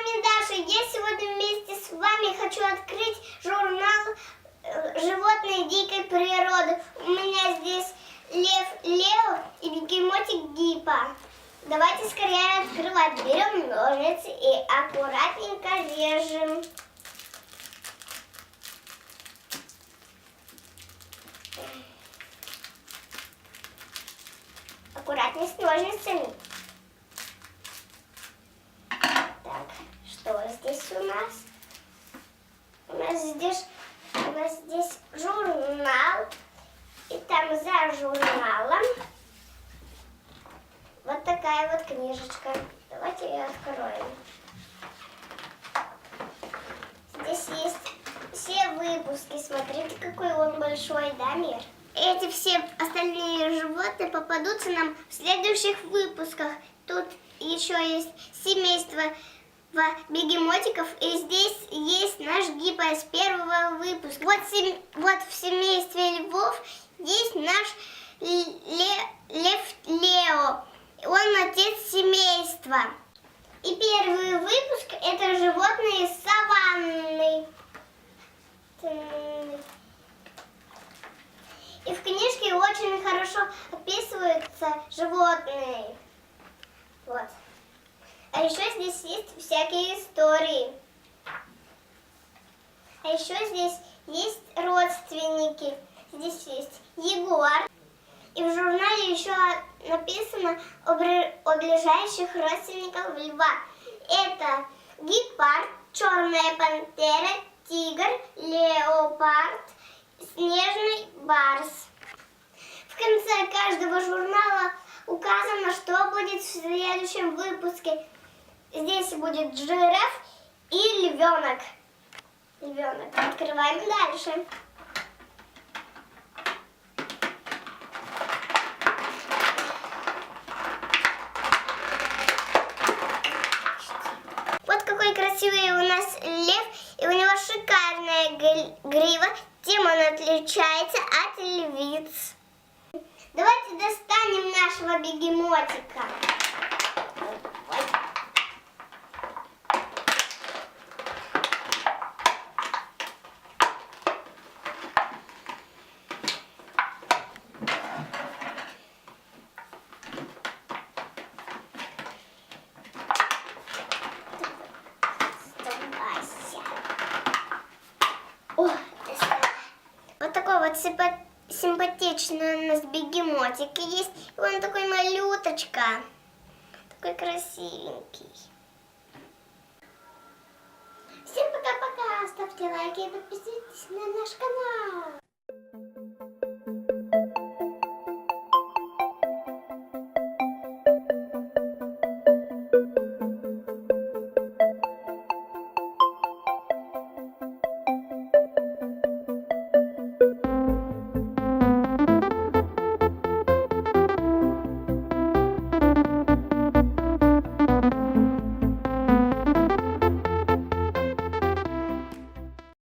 вами Даша. Я сегодня вместе с вами хочу открыть журнал «Животные дикой природы». У меня здесь лев Лео и бегемотик Гипа. Давайте скорее открывать. Берем ножницы и аккуратненько режем. Аккуратнее с ножницами. Так, что здесь у нас? У нас здесь журнал. И там за журналом вот такая вот книжечка. Давайте ее откроем. Здесь есть все выпуски. Смотрите, какой он большой, да, мир? Эти все остальные животные попадутся нам в следующих выпусках. Тут еще есть семейство бегемотиков, и здесь есть наш Гипа из первого выпуска. Вот в семействе львов есть наш лев Лео. Он отец семейства. И первый выпуск — это животные из саванны. И в книжке очень хорошо описываются животные. Вот. А еще здесь есть всякие истории. А еще здесь есть родственники. Здесь есть ягуар. И в журнале еще написано о ближайших родственниках льва. Это гепард, черная пантера, тигр, леопард, снежный барс. В конце каждого журнала указано, что будет в следующем выпуске. Здесь будет жираф и львенок. Открываем дальше. Вот какой красивый у нас лев. И у него шикарная грива. Тем он отличается от львиц. Давайте достанем нашего бегемотика. Вот такой вот симпатичный у нас бегемотик есть. И он такой малюточка. Такой красивенький. Всем пока-пока. Ставьте лайки и подписывайтесь на наш канал.